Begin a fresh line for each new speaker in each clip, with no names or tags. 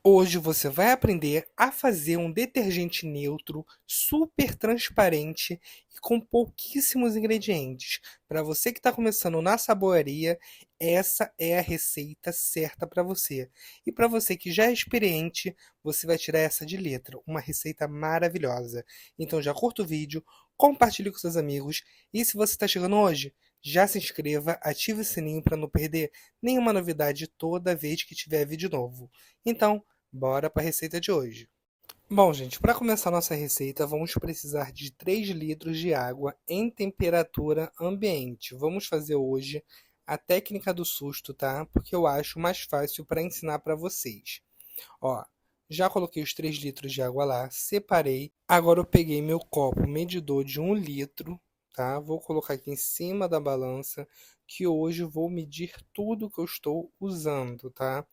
Hoje você vai aprender a fazer um detergente neutro, super transparente e com pouquíssimos ingredientes. Para você que está começando na saboaria, essa é a receita certa para você. E para você que já é experiente, você vai tirar essa de letra. Uma receita maravilhosa. Então já curta o vídeo, compartilhe com seus amigos e se você está chegando hoje, já se inscreva, ative o sininho para não perder nenhuma novidade toda vez que tiver vídeo novo. Então, bora para a receita de hoje. Bom, gente, para começar nossa receita, vamos precisar de 3 litros de água em temperatura ambiente. Vamos fazer hoje a técnica do susto, tá? Porque eu acho mais fácil para ensinar para vocês. Ó, já coloquei os 3 litros de água lá, separei. Agora eu peguei meu copo medidor de 1 litro, tá? Vou colocar aqui em cima da balança, que hoje vou medir tudo que eu estou usando, tá?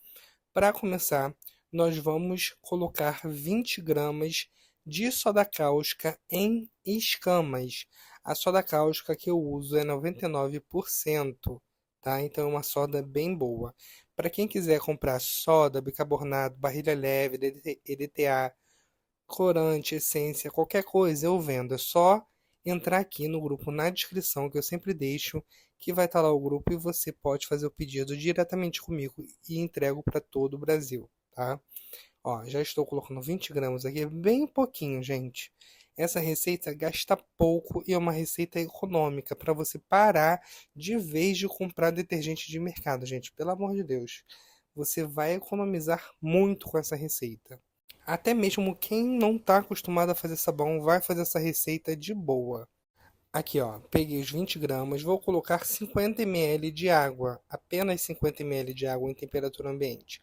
Para começar, nós vamos colocar 20 gramas de soda cáustica em escamas. A soda cáustica que eu uso é 99%, tá? Então é uma soda bem boa. Para quem quiser comprar soda, bicarbonato, barrilha leve, EDTA, corante, essência, qualquer coisa eu vendo. É só entrar aqui no grupo na descrição que eu sempre deixo, que vai estar lá o grupo e você pode fazer o pedido diretamente comigo e entrego para todo o Brasil, tá? Ó, já estou colocando 20 gramas aqui, bem pouquinho, gente. Essa receita gasta pouco e é uma receita econômica para você parar de vez de comprar detergente de mercado, gente. Pelo amor de Deus. Você vai economizar muito com essa receita. Até mesmo quem não está acostumado a fazer sabão vai fazer essa receita de boa. Aqui, ó, peguei os 20 gramas, vou colocar 50 ml de água, apenas 50 ml de água em temperatura ambiente.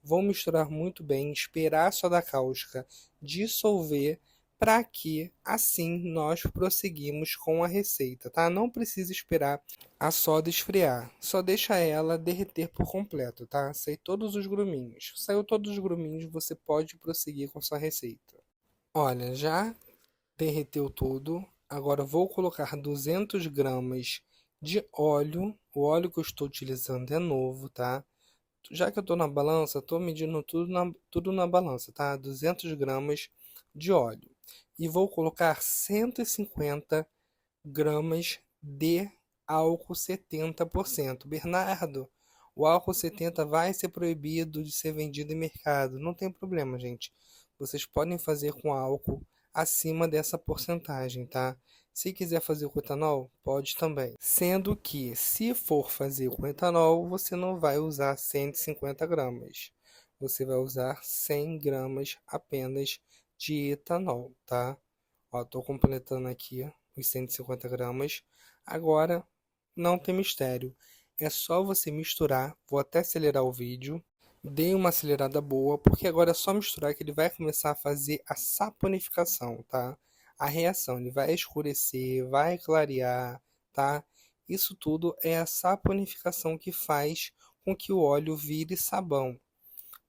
Vou misturar muito bem, esperar a soda cáustica dissolver para que assim nós prosseguimos com a receita, tá? Não precisa esperar a soda esfriar, só deixa ela derreter por completo, tá? Sai todos os gruminhos. Saiu todos os gruminhos, você pode prosseguir com sua receita. Olha, já derreteu tudo. Agora vou colocar 200 gramas de óleo. O óleo que eu estou utilizando é novo, tá? Já que eu estou na balança, estou medindo tudo na balança, tá? 200 gramas de óleo. E vou colocar 150 gramas de álcool 70%. Bernardo, o álcool 70 vai ser proibido de ser vendido em mercado. Não tem problema, gente. Vocês podem fazer com álcool acima dessa porcentagem, tá? Se quiser fazer com etanol, pode também. Sendo que, se for fazer com etanol, você não vai usar 150 gramas. Você vai usar 100 gramas apenas de etanol, tá? Ó, tô completando aqui os 150 gramas. Agora, não tem mistério. É só você misturar. Vou até acelerar o vídeo. Dei uma acelerada boa, porque agora é só misturar que ele vai começar a fazer a saponificação, tá? A reação, ele vai escurecer, vai clarear, tá? Isso tudo é a saponificação que faz com que o óleo vire sabão.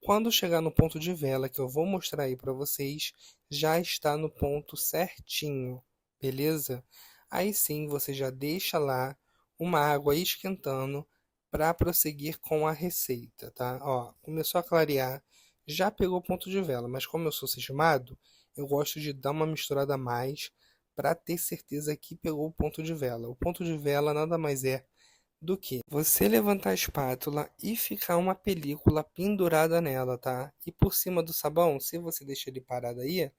Quando chegar no ponto de vela que eu vou mostrar aí para vocês, já está no ponto certinho, beleza? Aí sim você já deixa lá uma água esquentando para prosseguir com a receita, tá? Ó, começou a clarear, já pegou o ponto de vela, mas como eu sou cismado, eu gosto de dar uma misturada a mais para ter certeza que pegou o ponto de vela. O ponto de vela nada mais é do que você levantar a espátula e ficar uma película pendurada nela, tá? E por cima do sabão, se você deixar ele parado aí,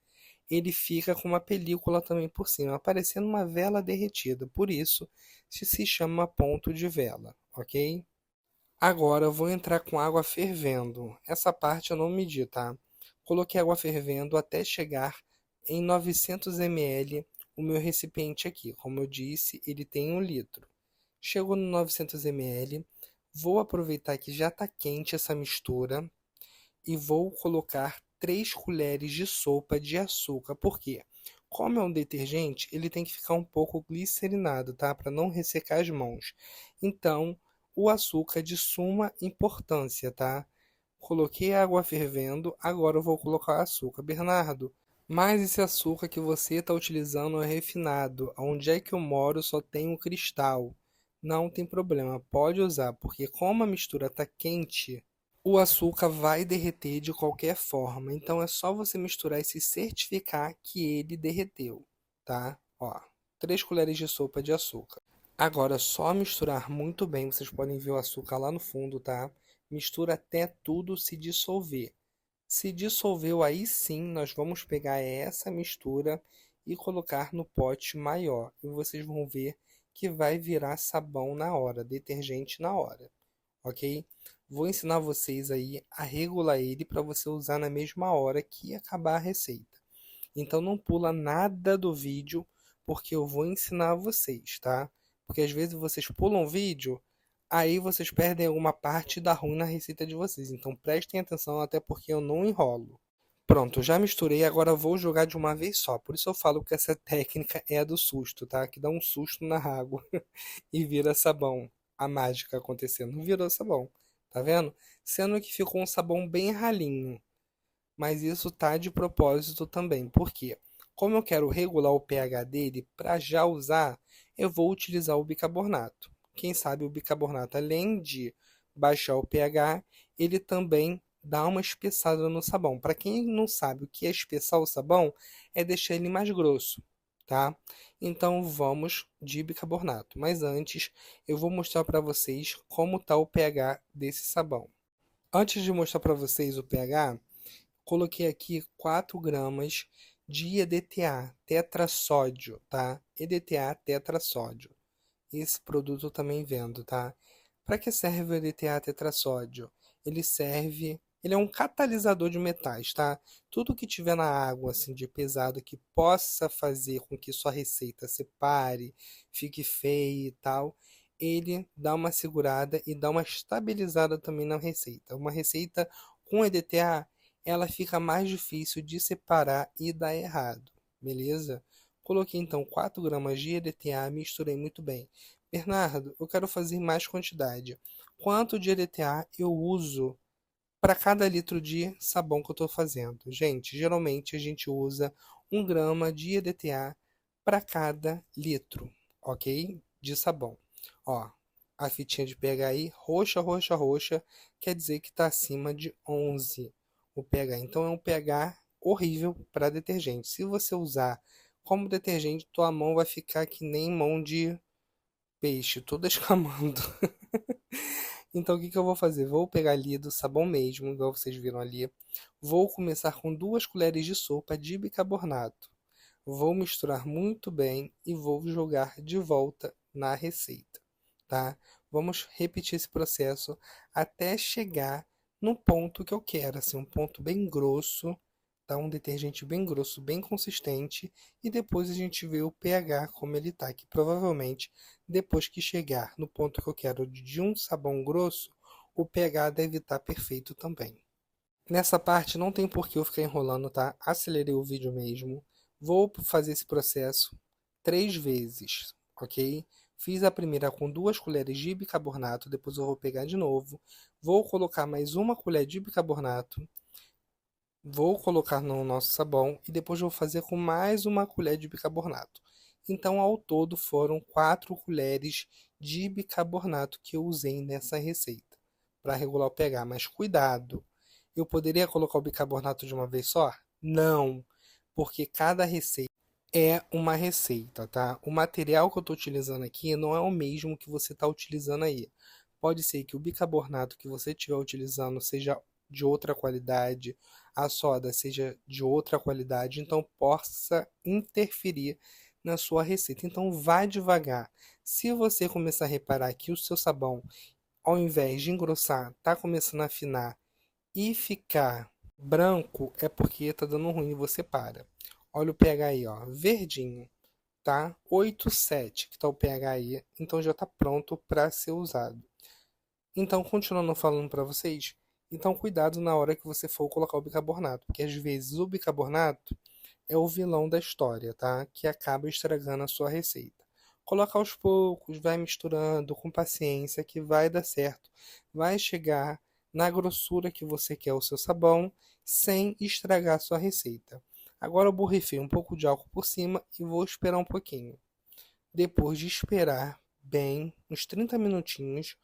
ele fica com uma película também por cima, parecendo uma vela derretida. Por isso, se chama ponto de vela, ok? Agora eu vou entrar com água fervendo. Essa parte eu não medi, tá? Coloquei água fervendo até chegar em 900 ml o meu recipiente aqui. Como eu disse, ele tem 1 litro. Chegou no 900 ml, vou aproveitar que já está quente essa mistura e vou colocar 3 colheres de sopa de açúcar. Por quê? Como é um detergente, ele tem que ficar um pouco glicerinado, tá? Para não ressecar as mãos. Então, o açúcar é de suma importância, tá? Coloquei a água fervendo, agora eu vou colocar açúcar. Bernardo, mas esse açúcar que você está utilizando é refinado. Onde é que eu moro só tem um cristal. Não tem problema, pode usar, porque como a mistura está quente, o açúcar vai derreter de qualquer forma, então é só você misturar e se certificar que ele derreteu, tá? Ó, 3 colheres de sopa de açúcar. Agora é só misturar muito bem, vocês podem ver o açúcar lá no fundo, tá? Mistura até tudo se dissolver. Se dissolveu, aí sim nós vamos pegar essa mistura e colocar no pote maior. E vocês vão ver que vai virar sabão na hora, detergente na hora, ok? Vou ensinar vocês aí a regular ele para você usar na mesma hora que acabar a receita. Então não pula nada do vídeo, porque eu vou ensinar vocês, tá? Porque às vezes vocês pulam o vídeo, aí vocês perdem alguma parte e dá ruim na receita de vocês. Então prestem atenção, até porque eu não enrolo. Pronto, já misturei, agora vou jogar de uma vez só. Por isso eu falo que essa técnica é a do susto, tá? Que dá um susto na água e vira sabão. A mágica acontecendo, virou sabão. Tá vendo? Sendo que ficou um sabão bem ralinho. Mas isso tá de propósito também. Por quê? Como eu quero regular o pH dele para já usar, eu vou utilizar o bicarbonato. Quem sabe o bicarbonato, além de baixar o pH, ele também dá uma espessada no sabão. Para quem não sabe o que é espessar o sabão, é deixar ele mais grosso, tá? Então vamos de bicarbonato. Mas antes, eu vou mostrar para vocês como está o pH desse sabão. Antes de mostrar para vocês o pH, coloquei aqui 4 gramas de EDTA, tetrassódio, tá? EDTA tetrassódio. Esse produto eu também vendo, tá? Para que serve o EDTA tetrassódio? Ele é um catalisador de metais, tá? Tudo que tiver na água, assim, de pesado que possa fazer com que sua receita separe, fique feia e tal, ele dá uma segurada e dá uma estabilizada também na receita. Uma receita com EDTA, ela fica mais difícil de separar e dar errado, beleza? Coloquei então 4 gramas de EDTA, misturei muito bem. Bernardo, eu quero fazer mais quantidade. Quanto de EDTA eu uso para cada litro de sabão que eu estou fazendo? Gente, geralmente a gente usa 1 grama de EDTA para cada litro, ok? De sabão. Ó, a fitinha de pH roxa, roxa, roxa, quer dizer que está acima de 11 o pH. Então é um pH horrível para detergente. Se você usar como detergente, tua mão vai ficar que nem mão de peixe, toda escamando. Então, o que que eu vou fazer? Vou pegar ali do sabão mesmo, igual vocês viram ali. Vou começar com 2 colheres de sopa de bicarbonato. Vou misturar muito bem e vou jogar de volta na receita, tá? Vamos repetir esse processo até chegar no ponto que eu quero, assim, um ponto bem grosso, tá? Um detergente bem grosso, bem consistente, e depois a gente vê o pH como ele tá, que provavelmente depois que chegar no ponto que eu quero de um sabão grosso, o pH deve estar perfeito também. Nessa parte não tem por que eu ficar enrolando, tá? Acelerei o vídeo mesmo. Vou fazer esse processo 3 vezes, ok? Fiz a primeira com 2 colheres de bicarbonato, depois eu vou pegar de novo. Vou colocar mais 1 colher de bicarbonato. Vou colocar no nosso sabão e depois vou fazer com mais 1 colher de bicarbonato. Então, ao todo, foram 4 colheres de bicarbonato que eu usei nessa receita para regular o pH. Mas cuidado, eu poderia colocar o bicarbonato de uma vez só? Não, porque cada receita é uma receita, tá? O material que eu estou utilizando aqui não é o mesmo que você está utilizando aí. Pode ser que o bicarbonato que você estiver utilizando seja de outra qualidade, a soda seja de outra qualidade, então possa interferir na sua receita. Então vá devagar. Se você começar a reparar que o seu sabão, ao invés de engrossar, está começando a afinar e ficar branco, é porque está dando ruim e você para. Olha o pH aí, ó, verdinho, tá? 8,7 que tá o pH aí, então já está pronto para ser usado. Então, continuando falando para vocês, então cuidado na hora que você for colocar o bicarbonato, porque às vezes o bicarbonato é o vilão da história, tá? Que acaba estragando a sua receita. Coloca aos poucos, vai misturando com paciência que vai dar certo. Vai chegar na grossura que você quer o seu sabão, sem estragar a sua receita. Agora eu borrifei um pouco de álcool por cima e vou esperar um pouquinho. Depois de esperar bem, uns 30 minutinhos,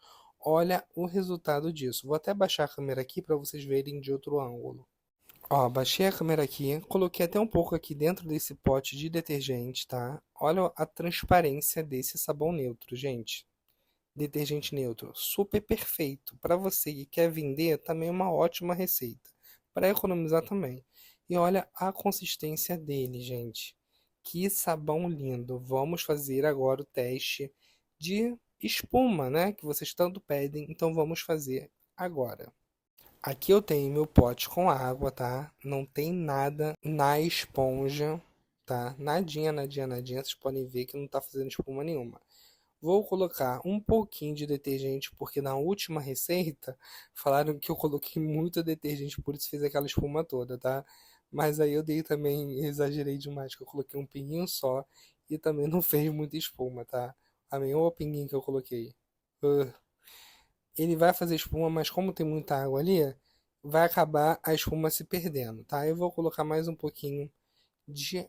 Olha o resultado disso. Vou até baixar a câmera aqui para vocês verem de outro ângulo. Ó, baixei a câmera aqui, coloquei até um pouco aqui dentro desse pote de detergente, tá? Olha a transparência desse sabão neutro, gente. Detergente neutro, super perfeito. Para você que quer vender, também é uma ótima receita. Para economizar também. E olha a consistência dele, gente. Que sabão lindo. Vamos fazer agora o teste de espuma, né? Que vocês tanto pedem. Então vamos fazer agora. Aqui eu tenho meu pote com água, tá? Não tem nada na esponja, tá? Nadinha, nadinha, nadinha. Vocês podem ver que não tá fazendo espuma nenhuma. Vou colocar um pouquinho de detergente, porque na última receita falaram que eu coloquei muito detergente, por isso fez aquela espuma toda, tá? Mas aí eu dei também, exagerei demais, que eu coloquei um pinguinho só e também não fez muita espuma, tá? Amém? Olha o pinguinho que eu coloquei. Uh. Ele vai fazer espuma, mas como tem muita água ali, vai acabar a espuma se perdendo, tá? Eu vou colocar mais um pouquinho de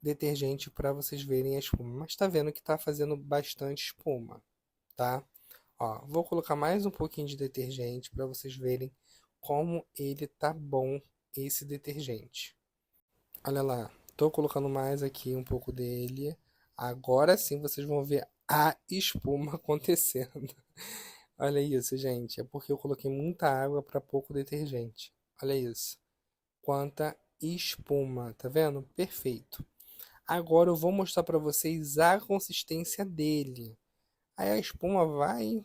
detergente para vocês verem a espuma. Mas tá vendo que tá fazendo bastante espuma, tá? Ó, vou colocar mais um pouquinho de detergente para vocês verem como ele tá bom esse detergente. Olha lá, tô colocando mais aqui um pouco dele. Agora sim vocês vão ver a espuma acontecendo. Olha isso, gente. É porque eu coloquei muita água para pouco detergente. Olha isso. Quanta espuma, tá vendo? Perfeito. Agora eu vou mostrar para vocês a consistência dele. Aí a espuma vai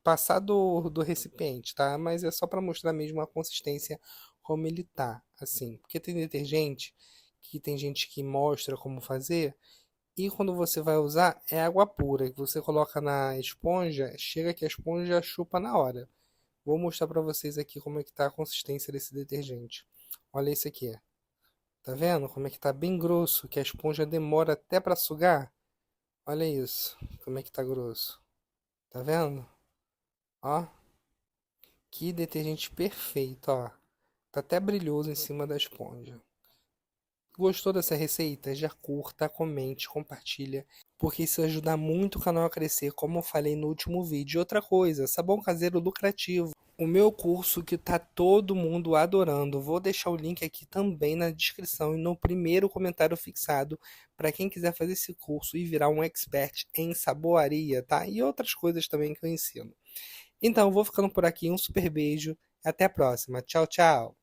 passar do recipiente, tá? Mas é só para mostrar mesmo a consistência como ele tá, assim. Porque tem detergente que tem gente que mostra como fazer e quando você vai usar é água pura, que você coloca na esponja, chega que a esponja chupa na hora. Vou mostrar para vocês aqui como é que tá a consistência desse detergente. Olha esse aqui. Tá vendo como é que tá bem grosso, que a esponja demora até para sugar? Olha isso, como é que tá grosso. Tá vendo? Ó, que detergente perfeito, ó. Tá até brilhoso em cima da esponja. Gostou dessa receita? Já curta, comente, compartilha, porque isso ajuda muito o canal a crescer, como eu falei no último vídeo. Outra coisa, sabão caseiro lucrativo. O meu curso que tá todo mundo adorando. Vou deixar o link aqui também na descrição e no primeiro comentário fixado para quem quiser fazer esse curso e virar um expert em saboaria, tá? E outras coisas também que eu ensino. Então, eu vou ficando por aqui. Um super beijo. Até a próxima. Tchau, tchau.